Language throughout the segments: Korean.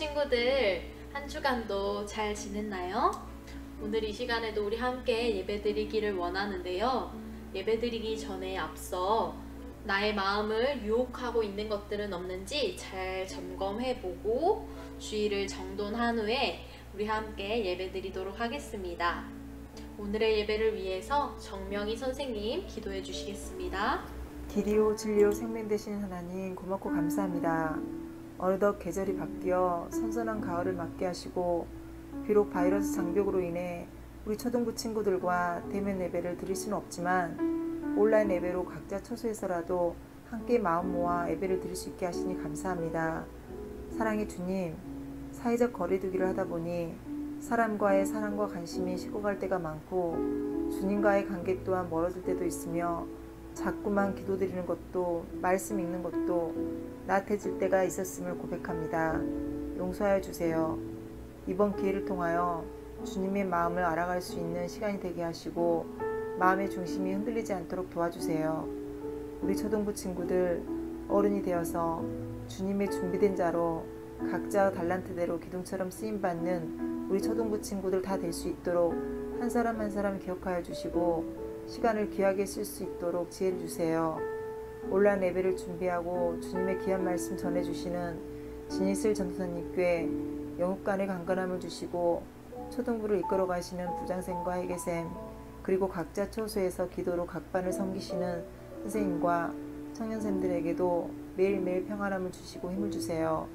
친구들, 한 주간도 잘 지냈나요? 오늘 이 시간에도 우리 함께 예배드리기를 원하는데요. 예배드리기 전에 앞서 나의 마음을 유혹하고 있는 것들은 없는지 잘 점검해보고 주의를 정돈한 후에 우리 함께 예배드리도록 하겠습니다. 오늘의 예배를 위해서 정명희 선생님 기도해 주시겠습니다. 길이요 진리요 생명 되신 하나님, 고맙고 감사합니다. 어느덧 계절이 바뀌어 선선한 가을을 맞게 하시고, 비록 바이러스 장벽으로 인해 우리 초등부 친구들과 대면 예배를 드릴 수는 없지만 온라인 예배로 각자 처소에서라도 함께 마음 모아 예배를 드릴 수 있게 하시니 감사합니다. 사랑의 주님, 사회적 거리두기를 하다 보니 사람과의 사랑과 관심이 식어갈 때가 많고 주님과의 관계 또한 멀어질 때도 있으며 자꾸만 기도드리는 것도 말씀 읽는 것도 나태해질 때가 있었음을 고백합니다. 용서하여 주세요. 이번 기회를 통하여 주님의 마음을 알아갈 수 있는 시간이 되게 하시고 마음의 중심이 흔들리지 않도록 도와주세요. 우리 초등부 친구들 어른이 되어서 주님의 준비된 자로 각자 달란트대로 기둥처럼 쓰임받는 우리 초등부 친구들 다 될 수 있도록 한 사람 한 사람 기억하여 주시고 시간을 귀하게 쓸 수 있도록 지혜를 주세요. 온라인 예배를 준비하고 주님의 귀한 말씀 전해주시는 진이슬 전도사님께 영육간의 강건함을 주시고 초등부를 이끌어 가시는 부장쌤과 회계쌤, 그리고 각자 처소에서 기도로 각반을 섬기시는 선생님과 청년쌤들에게도 매일매일 평안함을 주시고 힘을 주세요.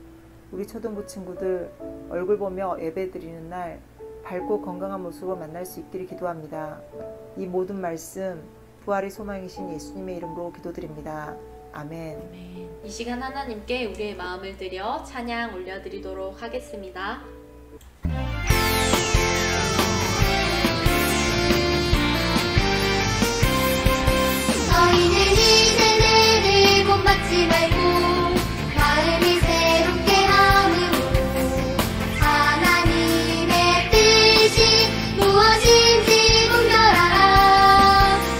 우리 초등부 친구들 얼굴 보며 예배 드리는 날 밝고 건강한 모습으로 만날 수 있기를 기도합니다. 이 모든 말씀 부활의 소망이신 예수님의 이름으로 기도드립니다. 아멘. 이 시간 하나님께 우리의 마음을 드려 찬양 올려드리도록 하겠습니다. 너희는 이제 내를 본받지 말고 마음을 새롭게 함으로 하나님의 뜻이 무엇인지 분별하라.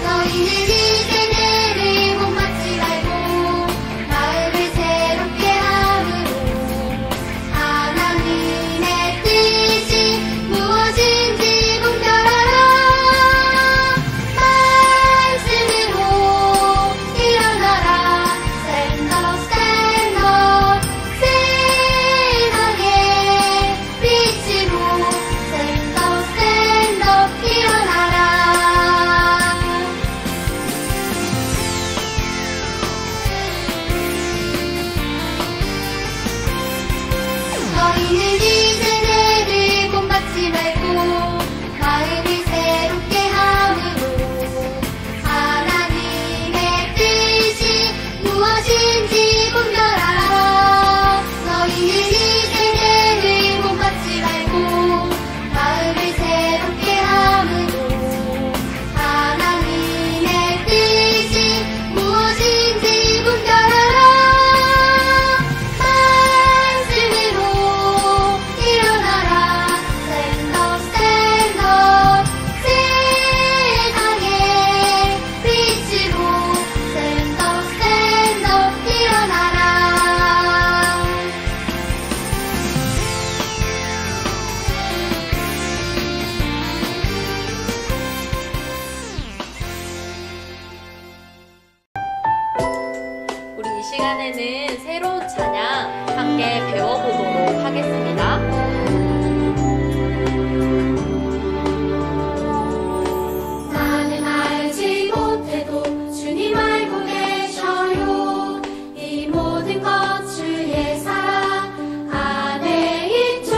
너희는 이제 내를 본받지 말고 마음을 새롭게 함으로 하나님의 뜻이 무엇인지 분별하라. 말씀으로 일어나라. Stand up, stand up. 세상의 빛으로 Stand up, stand up. 일어나라. 너희는 이제 내를 본받지 말고 마음을 새롭게 함으로 하나님의 뜻이 무엇인지 분별하라. 너희는 이제 내를 본받지 말고 마음을 새롭게 함으로 하나님의 뜻이 무엇인지 분별하라. 말씀으로 일어나라. Stand up, stand up. 세상의 빛으로 Stand up, stand up. 일어나라. 우리 이 시간에는 새로운 찬양 함께 배워보도록 하겠습니다. 나는 알지 못해도 주님 알고 계셔요. 이 모든 것 주의 사랑 안에 있죠.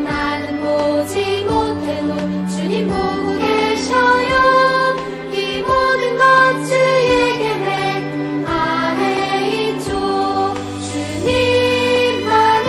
나는 보지 못해도 주님 보고 계셔요. 이 모든 것 주의 계획 안에 있죠. 주님만은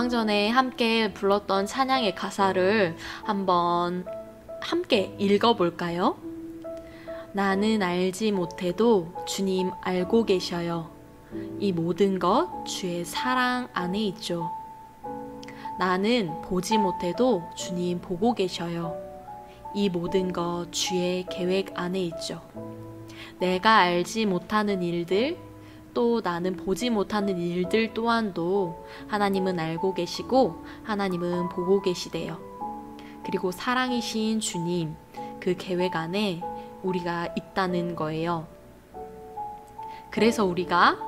방송 전에 함께 불렀던 찬양의 가사를 한번 함께 읽어볼까요? 나는 알지 못해도 주님 알고 계셔요. 이 모든 것 주의 사랑 안에 있죠. 나는 보지 못해도 주님 보고 계셔요. 이 모든 것 주의 계획 안에 있죠. 내가 알지 못하는 일들, 또 나는 보지 못하는 일들 또한도 하나님은 알고 계시고 하나님은 보고 계시대요. 그리고 사랑이신 주님, 그 계획 안에 우리가 있다는 거예요. 그래서 우리가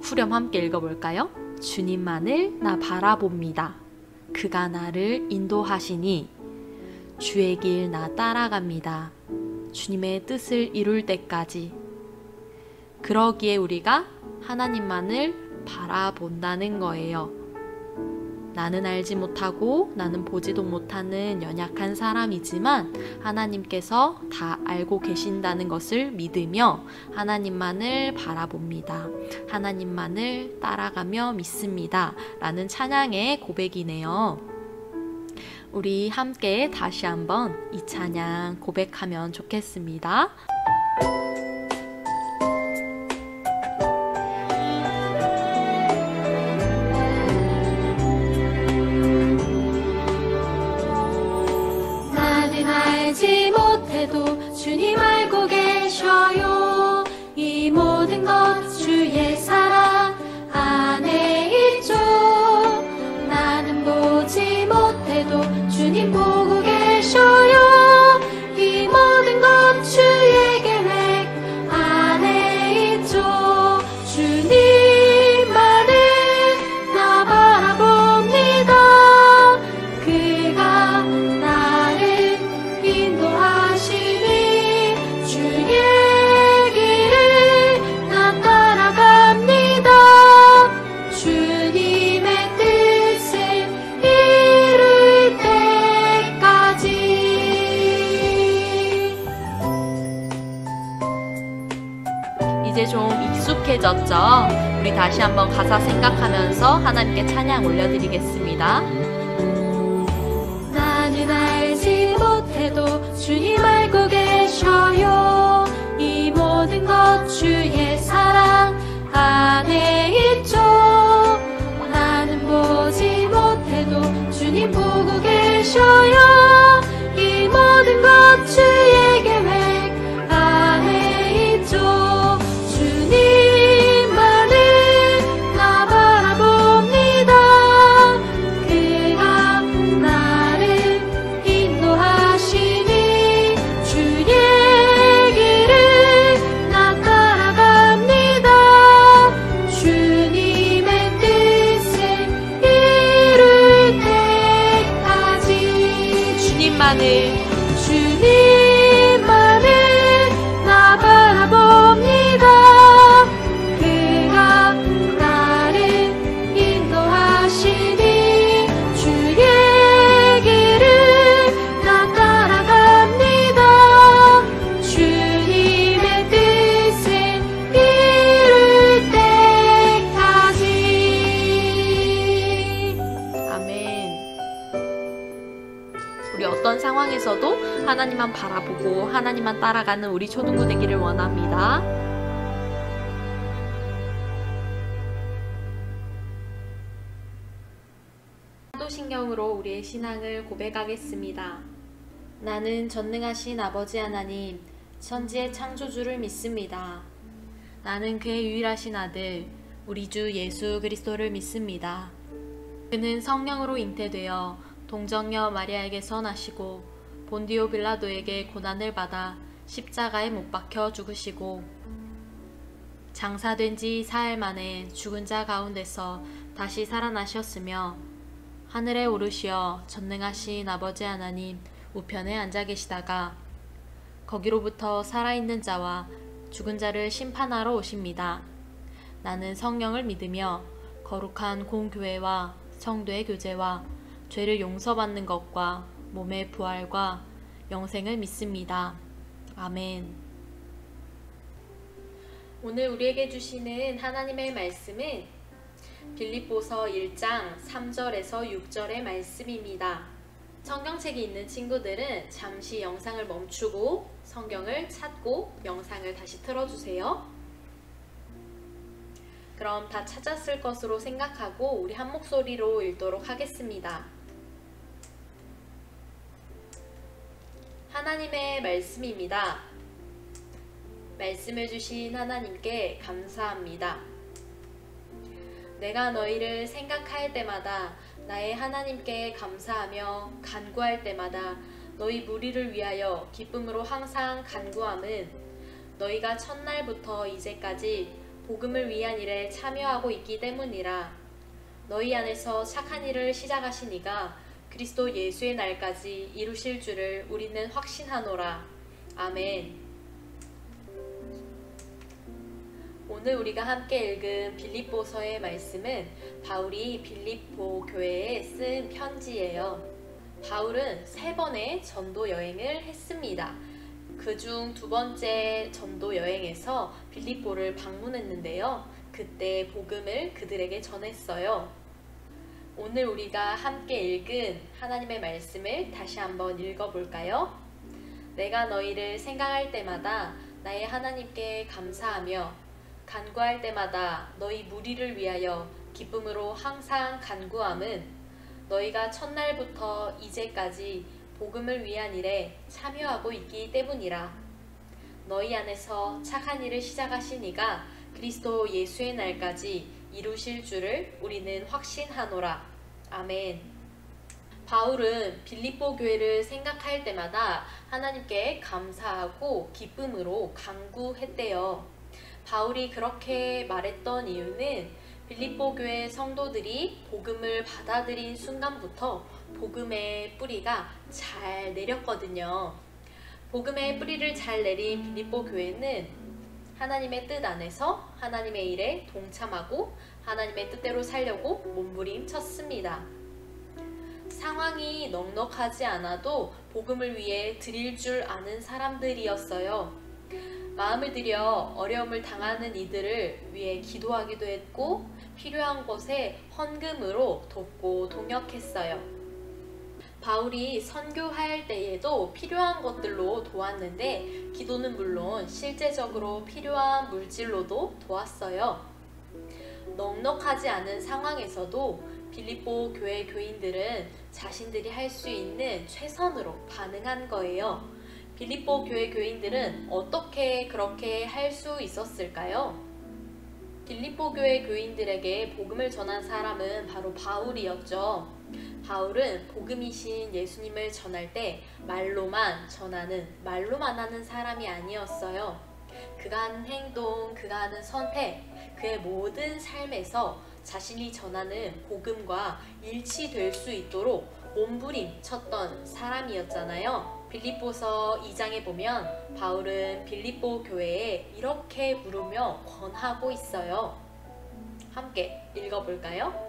후렴 함께 읽어볼까요? 주님만을 나 바라봅니다. 그가 나를 인도하시니 주의 길 나 따라갑니다. 주님의 뜻을 이룰 때까지. 그러기에 우리가 하나님만을 바라본다는 거예요. 나는 알지 못하고 나는 보지도 못하는 연약한 사람이지만 하나님께서 다 알고 계신다는 것을 믿으며 하나님만을 바라봅니다. 하나님만을 따라가며 믿습니다. 라는 찬양의 고백이네요. 우리 함께 다시 한번 이 찬양 고백하면 좋겠습니다. 알지 못해도 주님 알고 계셔요. 이 모든 것 주의 사랑 안에 있죠. 나는 보지 못해도 주님 보고 계셔요. 이 모든 것 주의 계획 안에 있죠. 주님만을 나 바라봅니다. 그가 나를 인도하시니 주의 길을 나 따라갑니다. 주님의 뜻을 이룰 때까지. 이제 좀 익숙해졌죠? 우리 다시 한번 가사 생각하면서 하나님께 찬양 올려드리겠습니다. 나는 알지 못해도 주님 알고 계셔요. 이 모든 것 주의 사랑 안에 있죠. 나는 보지 못해도 주님 보고 계셔요. 이 모든 것 주의 계획 안에 있죠. 주님만을 나 바라봅니다. 그가 나를 인도하시니 주의 길을 나 따라갑니다. 주님의 뜻을 이룰 때까지. 주님만을 나 바라봅니다. 그가 나를 인도하시니 주의 길을 나 따라갑니다. 주님의 뜻을 이룰 때까지. 아멘. 우리 어떤 상황에서도 하나님만 바라보고 하나님만 따라가는 우리 초등부 되기를 원합니다. 사도신경으로 우리의 신앙을 고백하겠습니다. 나는 전능하신 아버지 하나님, 천지의 창조주를 믿습니다. 나는 그의 유일하신 아들, 우리 주 예수 그리스도를 믿습니다. 그는 성령으로 잉태되어 동정녀 마리아에게서 나시고 본디오 빌라도에게 고난을 받아 십자가에 못 박혀 죽으시고 장사된 지 4일 만에 죽은 자 가운데서 다시 살아나셨으며 하늘에 오르시어 전능하신 아버지 하나님 우편에 앉아 계시다가 거기로부터 살아있는 자와 죽은 자를 심판하러 오십니다. 나는 성령을 믿으며 거룩한 공교회와 성도의 교제와 죄를 용서받는 것과 몸의 부활과 영생을 믿습니다. 아멘. 오늘 우리에게 주시는 하나님의 말씀은 빌립보서 1장 3절에서 6절의 말씀입니다. 성경책이 있는 친구들은 잠시 영상을 멈추고 성경을 찾고 영상을 다시 틀어주세요. 그럼 다 찾았을 것으로 생각하고 우리 한 목소리로 읽도록 하겠습니다. 하나님의 말씀입니다. 말씀을 주신 하나님께 감사합니다. 내가 너희를 생각할 때마다 나의 하나님께 감사하며 간구할 때마다 너희 무리를 위하여 기쁨으로 항상 간구함은 너희가 첫날부터 이제까지 복음을 위한 일에 참여하고 있기 때문이라. 너희 안에서 착한 일을 시작하신 이가 그리스도 예수의 날까지 이루실 줄을 우리는 확신하노라. 아멘. 오늘 우리가 함께 읽은 빌립보서의 말씀은 바울이 빌립보 교회에 쓴 편지예요. 바울은 3번의 전도 여행을 했습니다. 그중 2번째 전도 여행에서 빌립보를 방문했는데요. 그때 복음을 그들에게 전했어요. 오늘 우리가 함께 읽은 하나님의 말씀을 다시 한번 읽어볼까요? 내가 너희를 생각할 때마다 나의 하나님께 감사하며 간구할 때마다 너희 무리를 위하여 기쁨으로 항상 간구함은 너희가 첫날부터 이제까지 복음을 위한 일에 참여하고 있기 때문이라. 너희 안에서 착한 일을 시작하신 이가 그리스도 예수의 날까지 이루실 줄을 우리는 확신하노라. 아멘. 바울은 빌립보 교회를 생각할 때마다 하나님께 감사하고 기쁨으로 간구했대요. 바울이 그렇게 말했던 이유는 빌립보 교회 성도들이 복음을 받아들인 순간부터 복음의 뿌리가 잘 내렸거든요. 복음의 뿌리를 잘 내린 빌립보 교회는 하나님의 뜻 안에서 하나님의 일에 동참하고 하나님의 뜻대로 살려고 몸부림쳤습니다. 상황이 넉넉하지 않아도 복음을 위해 드릴 줄 아는 사람들이었어요. 마음을 들여 어려움을 당하는 이들을 위해 기도하기도 했고 필요한 곳에 헌금으로 돕고 동역했어요. 바울이 선교할 때에도 필요한 것들로 도왔는데 기도는 물론 실제적으로 필요한 물질로도 도왔어요. 넉넉하지 않은 상황에서도 빌립보 교회 교인들은 자신들이 할 수 있는 최선으로 반응한 거예요. 빌립보 교회 교인들은 어떻게 그렇게 할 수 있었을까요? 빌립보 교회 교인들에게 복음을 전한 사람은 바로 바울이었죠. 바울은 복음이신 예수님을 전할 때 말로만 하는 사람이 아니었어요. 그가 하는 행동, 그가 하는 선택, 그의 모든 삶에서 자신이 전하는 복음과 일치될 수 있도록 몸부림쳤던 사람이었잖아요. 빌립보서 2장에 보면 바울은 빌립보 교회에 이렇게 물으며 권하고 있어요. 함께 읽어볼까요?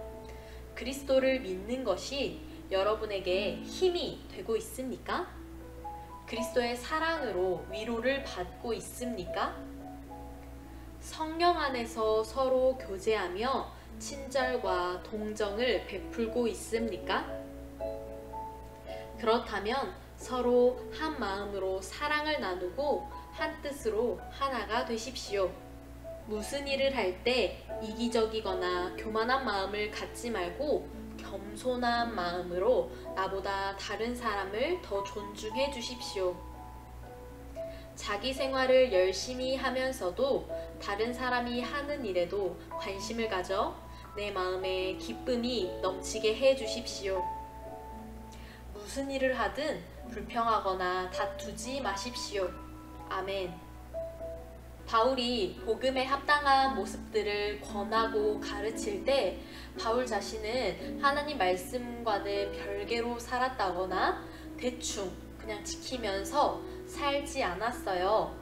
그리스도를 믿는 것이 여러분에게 힘이 되고 있습니까? 그리스도의 사랑으로 위로를 받고 있습니까? 성령 안에서 서로 교제하며 친절과 동정을 베풀고 있습니까? 그렇다면 서로 한 마음으로 사랑을 나누고 한 뜻으로 하나가 되십시오. 무슨 일을 할 때 이기적이거나 교만한 마음을 갖지 말고 겸손한 마음으로 나보다 다른 사람을 더 존중해 주십시오. 자기 생활을 열심히 하면서도 다른 사람이 하는 일에도 관심을 가져 내 마음에 기쁨이 넘치게 해 주십시오. 무슨 일을 하든 불평하거나 다투지 마십시오. 아멘. 바울이 복음에 합당한 모습들을 권하고 가르칠 때 바울 자신은 하나님 말씀과는 별개로 살았다거나 대충 그냥 지키면서 살지 않았어요.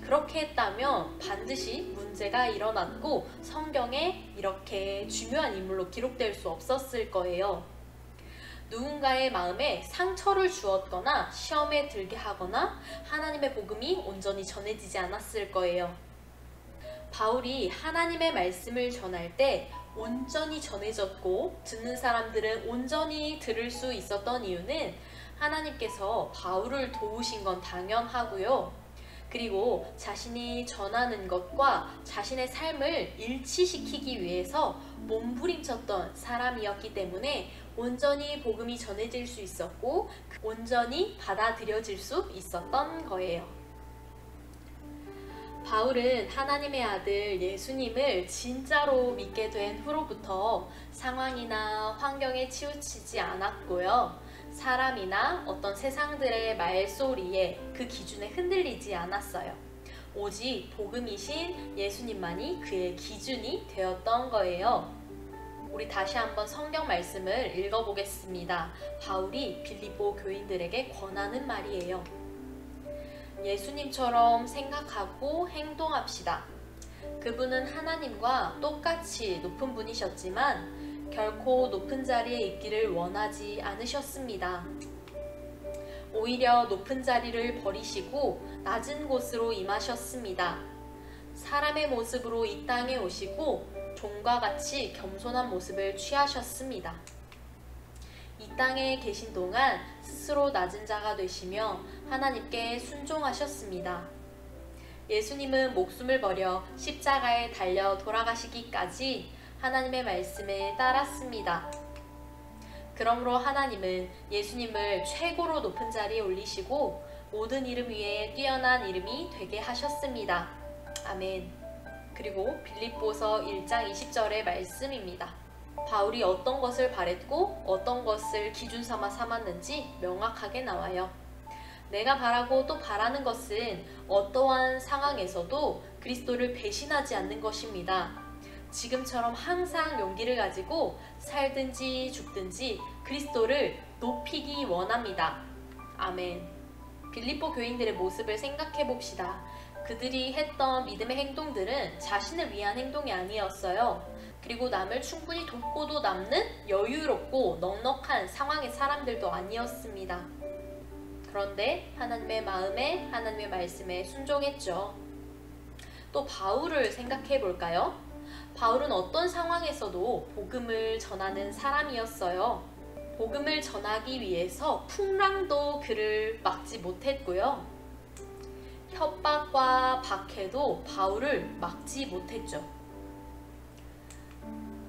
그렇게 했다면 반드시 문제가 일어났고 성경에 이렇게 중요한 인물로 기록될 수 없었을 거예요. 누군가의 마음에 상처를 주었거나 시험에 들게 하거나 하나님의 복음이 온전히 전해지지 않았을 거예요. 바울이 하나님의 말씀을 전할 때 온전히 전해졌고 듣는 사람들은 온전히 들을 수 있었던 이유는 하나님께서 바울을 도우신 건 당연하고요. 그리고 자신이 전하는 것과 자신의 삶을 일치시키기 위해서 몸부림쳤던 사람이었기 때문에 온전히 복음이 전해질 수 있었고 온전히 받아들여질 수 있었던 거예요. 바울은 하나님의 아들 예수님을 진짜로 믿게 된 후로부터 상황이나 환경에 치우치지 않았고요. 사람이나 어떤 세상들의 말소리에 그 기준에 흔들리지 않았어요. 오직 복음이신 예수님만이 그의 기준이 되었던 거예요. 우리 다시 한번 성경 말씀을 읽어보겠습니다. 바울이 빌립보 교인들에게 권하는 말이에요. 예수님처럼 생각하고 행동합시다. 그분은 하나님과 똑같이 높은 분이셨지만 결코 높은 자리에 있기를 원하지 않으셨습니다. 오히려 높은 자리를 버리시고 낮은 곳으로 임하셨습니다. 사람의 모습으로 이 땅에 오시고 종과 같이 겸손한 모습을 취하셨습니다. 이 땅에 계신 동안 스스로 낮은 자가 되시며 하나님께 순종하셨습니다. 예수님은 목숨을 버려 십자가에 달려 돌아가시기까지 하나님의 말씀에 따랐습니다. 그러므로 하나님은 예수님을 최고로 높은 자리에 올리시고 모든 이름 위에 뛰어난 이름이 되게 하셨습니다. 아멘. 그리고 빌립보서 1장 20절의 말씀입니다. 바울이 어떤 것을 바랬고 어떤 것을 기준 삼았는지 명확하게 나와요. 내가 바라고 또 바라는 것은 어떠한 상황에서도 그리스도를 배신하지 않는 것입니다. 지금처럼 항상 용기를 가지고 살든지 죽든지 그리스도를 높이기 원합니다. 아멘. 빌립보 교인들의 모습을 생각해 봅시다. 그들이 했던 믿음의 행동들은 자신을 위한 행동이 아니었어요. 그리고 남을 충분히 돕고도 남는 여유롭고 넉넉한 상황의 사람들도 아니었습니다. 그런데 하나님의 마음에 하나님의 말씀에 순종했죠. 또 바울을 생각해 볼까요? 바울은 어떤 상황에서도 복음을 전하는 사람이었어요. 복음을 전하기 위해서 풍랑도 그를 막지 못했고요. 협박과 박해도 바울을 막지 못했죠.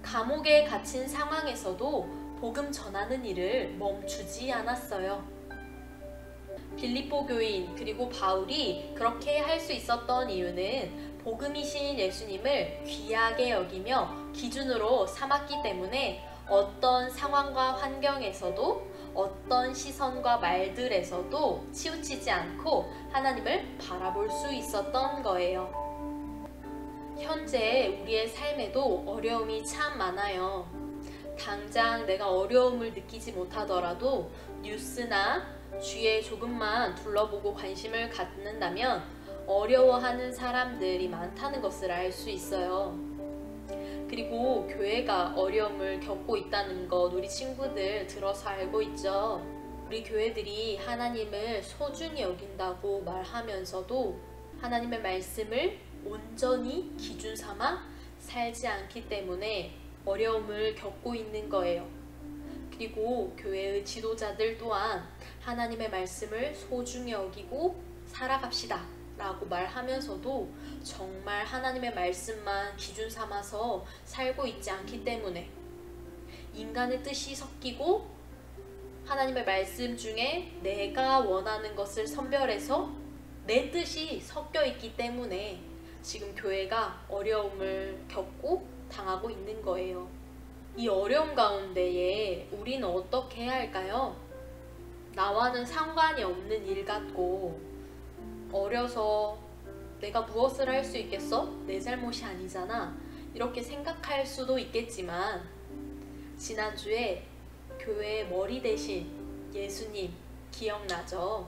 감옥에 갇힌 상황에서도 복음 전하는 일을 멈추지 않았어요. 빌립보 교인 그리고 바울이 그렇게 할 수 있었던 이유는 복음이신 예수님을 귀하게 여기며 기준으로 삼았기 때문에 어떤 상황과 환경에서도 어떤 시선과 말들에서도 치우치지 않고 하나님을 바라볼 수 있었던 거예요. 현재 우리의 삶에도 어려움이 참 많아요. 당장 내가 어려움을 느끼지 못하더라도 뉴스나 주위에 조금만 둘러보고 관심을 갖는다면 어려워하는 사람들이 많다는 것을 알 수 있어요. 그리고 교회가 어려움을 겪고 있다는 것 우리 친구들 들어서 알고 있죠. 우리 교회들이 하나님을 소중히 여긴다고 말하면서도 하나님의 말씀을 온전히 기준 삼아 살지 않기 때문에 어려움을 겪고 있는 거예요. 그리고 교회의 지도자들 또한 하나님의 말씀을 소중히 여기고 살아갑시다 라고 말하면서도 정말 하나님의 말씀만 기준 삼아서 살고 있지 않기 때문에 인간의 뜻이 섞이고 하나님의 말씀 중에 내가 원하는 것을 선별해서 내 뜻이 섞여 있기 때문에 지금 교회가 어려움을 겪고 당하고 있는 거예요. 이 어려움 가운데에 우리는 어떻게 해야 할까요? 나와는 상관이 없는 일 같고 어려서 내가 무엇을 할 수 있겠어? 내 잘못이 아니잖아. 이렇게 생각할 수도 있겠지만 지난주에 교회의 머리 대신 예수님 기억나죠?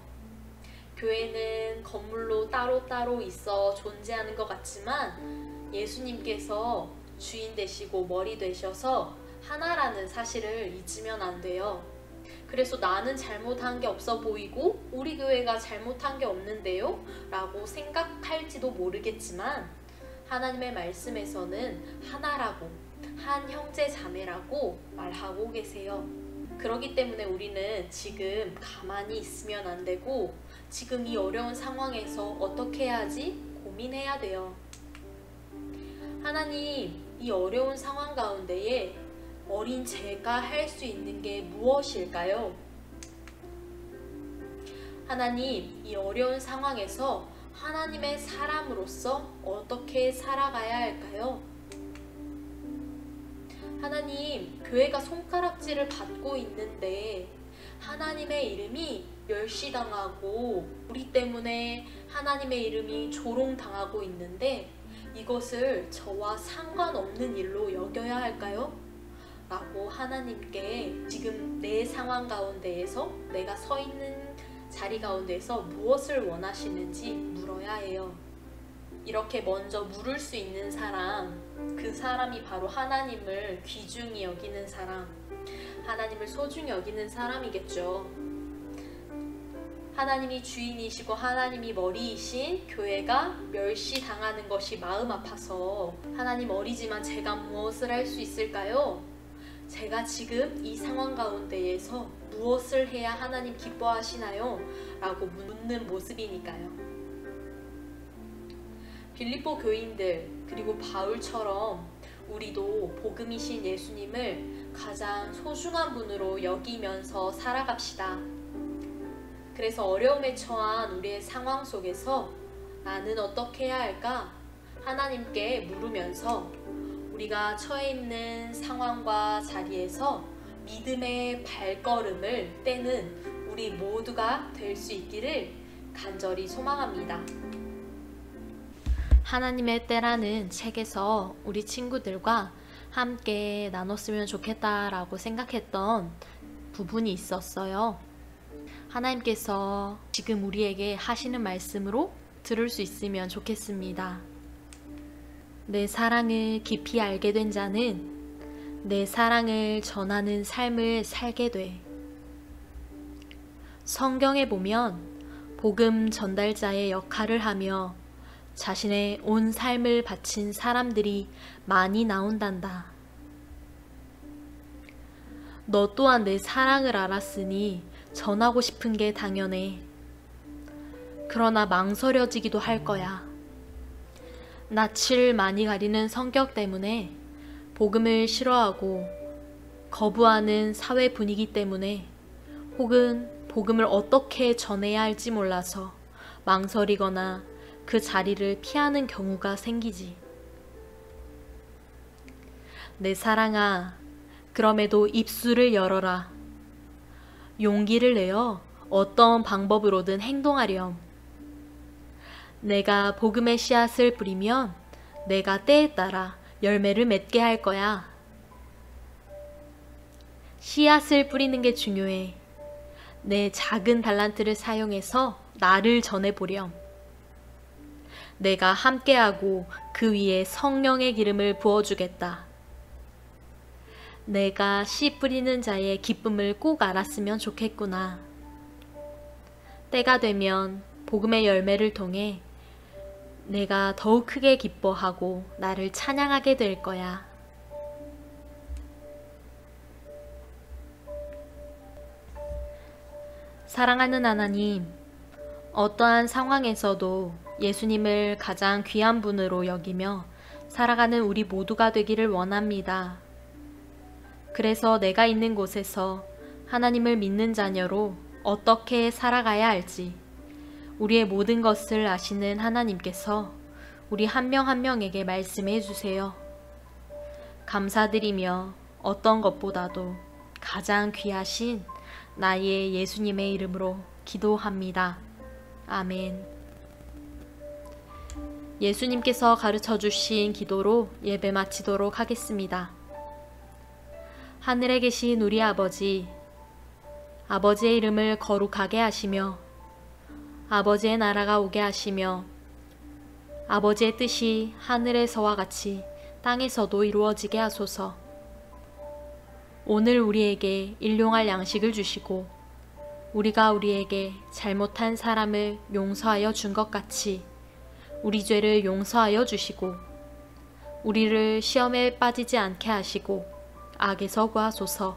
교회는 건물로 따로따로 있어 존재하는 것 같지만 예수님께서 주인 되시고 머리 되셔서 하나라는 사실을 잊으면 안 돼요. 그래서 나는 잘못한 게 없어 보이고 우리 교회가 잘못한 게 없는데요? 라고 생각할지도 모르겠지만 하나님의 말씀에서는 하나라고, 한 형제 자매라고 말하고 계세요. 그렇기 때문에 우리는 지금 가만히 있으면 안 되고 지금 이 어려운 상황에서 어떻게 해야지 고민해야 돼요. 하나님, 이 어려운 상황 가운데에 어린 제가 할 수 있는 게 무엇일까요? 하나님, 이 어려운 상황에서 하나님의 사람으로서 어떻게 살아가야 할까요? 하나님, 교회가 손가락질을 받고 있는데 하나님의 이름이 멸시당하고 우리 때문에 하나님의 이름이 조롱당하고 있는데 이것을 저와 상관없는 일로 여겨야 할까요? 라고 하나님께 지금 내 상황 가운데에서 내가 서 있는 자리 가운데서 무엇을 원하시는지 물어야 해요. 이렇게 먼저 물을 수 있는 사람, 그 사람이 바로 하나님을 귀중히 여기는 사람, 하나님을 소중히 여기는 사람이겠죠. 하나님이 주인이시고 하나님이 머리이신 교회가 멸시당하는 것이 마음 아파서 하나님 어리지만 제가 무엇을 할 수 있을까요? 제가 지금 이 상황 가운데에서 무엇을 해야 하나님 기뻐하시나요? 라고 묻는 모습이니까요. 빌립보 교인들 그리고 바울처럼 우리도 복음이신 예수님을 가장 소중한 분으로 여기면서 살아갑시다. 그래서 어려움에 처한 우리의 상황 속에서 나는 어떻게 해야 할까? 하나님께 물으면서 우리가 처해 있는 상황과 자리에서 믿음의 발걸음을 떼는 우리 모두가 될 수 있기를 간절히 소망합니다. 하나님의 때라는 책에서 우리 친구들과 함께 나눴으면 좋겠다라고 생각했던 부분이 있었어요. 하나님께서 지금 우리에게 하시는 말씀으로 들을 수 있으면 좋겠습니다. 내 사랑을 깊이 알게 된 자는 내 사랑을 전하는 삶을 살게 돼. 성경에 보면 복음 전달자의 역할을 하며 자신의 온 삶을 바친 사람들이 많이 나온단다. 너 또한 내 사랑을 알았으니 전하고 싶은 게 당연해. 그러나 망설여지기도 할 거야. 낯을 많이 가리는 성격 때문에, 복음을 싫어하고 거부하는 사회 분위기 때문에, 혹은 복음을 어떻게 전해야 할지 몰라서 망설이거나 그 자리를 피하는 경우가 생기지. 내 사랑아, 그럼에도 입술을 열어라. 용기를 내어 어떤 방법으로든 행동하렴. 내가 복음의 씨앗을 뿌리면 내가 때에 따라 열매를 맺게 할 거야. 씨앗을 뿌리는 게 중요해. 내 작은 달란트를 사용해서 나를 전해보렴. 내가 함께하고 그 위에 성령의 기름을 부어주겠다. 내가 씨 뿌리는 자의 기쁨을 꼭 알았으면 좋겠구나. 때가 되면 복음의 열매를 통해 내가 더욱 크게 기뻐하고 나를 찬양하게 될 거야. 사랑하는 하나님, 어떠한 상황에서도 예수님을 가장 귀한 분으로 여기며 살아가는 우리 모두가 되기를 원합니다. 그래서 내가 있는 곳에서 하나님을 믿는 자녀로 어떻게 살아가야 할지 우리의 모든 것을 아시는 하나님께서 우리 한 명 한 명에게 말씀해 주세요. 감사드리며 어떤 것보다도 가장 귀하신 나의 예수님의 이름으로 기도합니다. 아멘. 예수님께서 가르쳐 주신 기도로 예배 마치도록 하겠습니다. 하늘에 계신 우리 아버지, 아버지의 이름을 거룩하게 하시며 아버지의 나라가 오게 하시며 아버지의 뜻이 하늘에서와 같이 땅에서도 이루어지게 하소서. 오늘 우리에게 일용할 양식을 주시고 우리가 우리에게 잘못한 사람을 용서하여 준 것 같이 우리 죄를 용서하여 주시고 우리를 시험에 빠지지 않게 하시고 악에서 구하소서.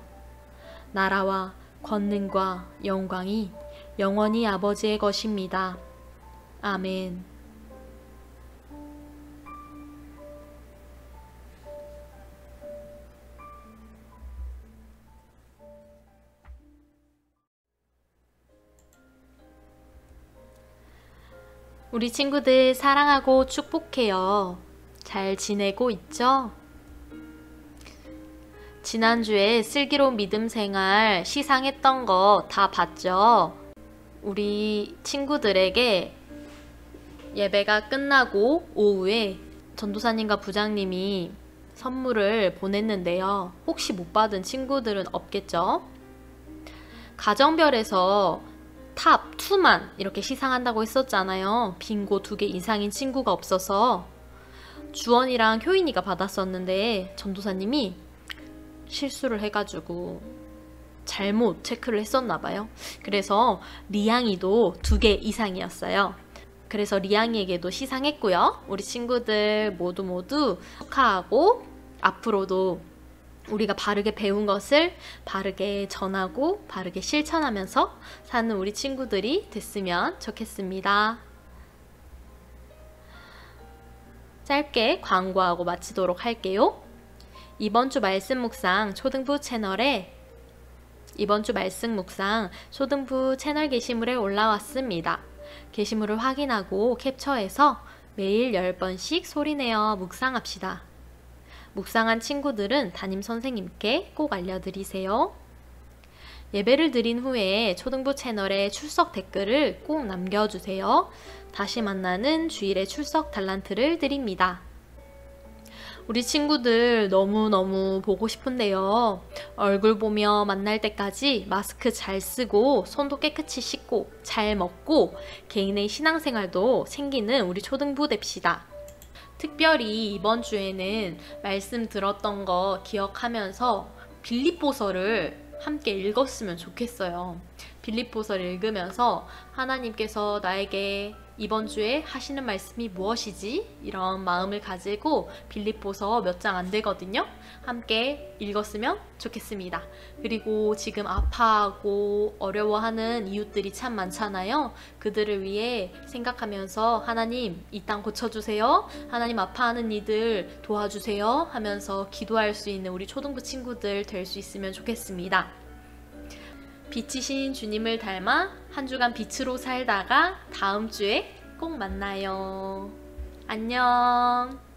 나라와 권능과 영광이 영원히 아버지의 것입니다. 아멘. 우리 친구들 사랑하고 축복해요. 잘 지내고 있죠? 지난주에 슬기로운 믿음 생활 시상했던 거 다 봤죠? 우리 친구들에게 예배가 끝나고 오후에 전도사님과 부장님이 선물을 보냈는데요. 혹시 못 받은 친구들은 없겠죠? 가정별에서 탑 2만 이렇게 시상한다고 했었잖아요. 빙고 2개 이상인 친구가 없어서 주원이랑 효인이가 받았었는데 전도사님이 실수를 해가지고 잘못 체크를 했었나봐요. 그래서 리양이도 2개 이상이었어요. 그래서 리양이에게도 시상했고요. 우리 친구들 모두 축하하고 앞으로도 우리가 바르게 배운 것을 바르게 전하고 바르게 실천하면서 사는 우리 친구들이 됐으면 좋겠습니다. 짧게 광고하고 마치도록 할게요. 이번 주 말씀 묵상 초등부 채널에 초등부 채널 게시물에 올라왔습니다. 게시물을 확인하고 캡처해서 매일 10번씩 소리내어 묵상합시다. 묵상한 친구들은 담임 선생님께 꼭 알려드리세요. 예배를 드린 후에 초등부 채널에 출석 댓글을 꼭 남겨주세요. 다시 만나는 주일에 출석 달란트를 드립니다. 우리 친구들 너무너무 보고 싶은데요. 얼굴 보며 만날 때까지 마스크 잘 쓰고 손도 깨끗이 씻고 잘 먹고 개인의 신앙생활도 챙기는 우리 초등부 됩시다. 특별히 이번 주에는 말씀 들었던 거 기억하면서 빌립보서를 함께 읽었으면 좋겠어요. 빌립보서를 읽으면서 하나님께서 나에게 이번 주에 하시는 말씀이 무엇이지? 이런 마음을 가지고 빌립보서 몇 장 안 되거든요. 함께 읽었으면 좋겠습니다. 그리고 지금 아파하고 어려워하는 이웃들이 참 많잖아요. 그들을 위해 생각하면서 하나님 이 땅 고쳐주세요. 하나님 아파하는 이들 도와주세요 하면서 기도할 수 있는 우리 초등부 친구들 될 수 있으면 좋겠습니다. 빛이신 주님을 닮아 한 주간 빛으로 살다가 다음 주에 꼭 만나요. 안녕.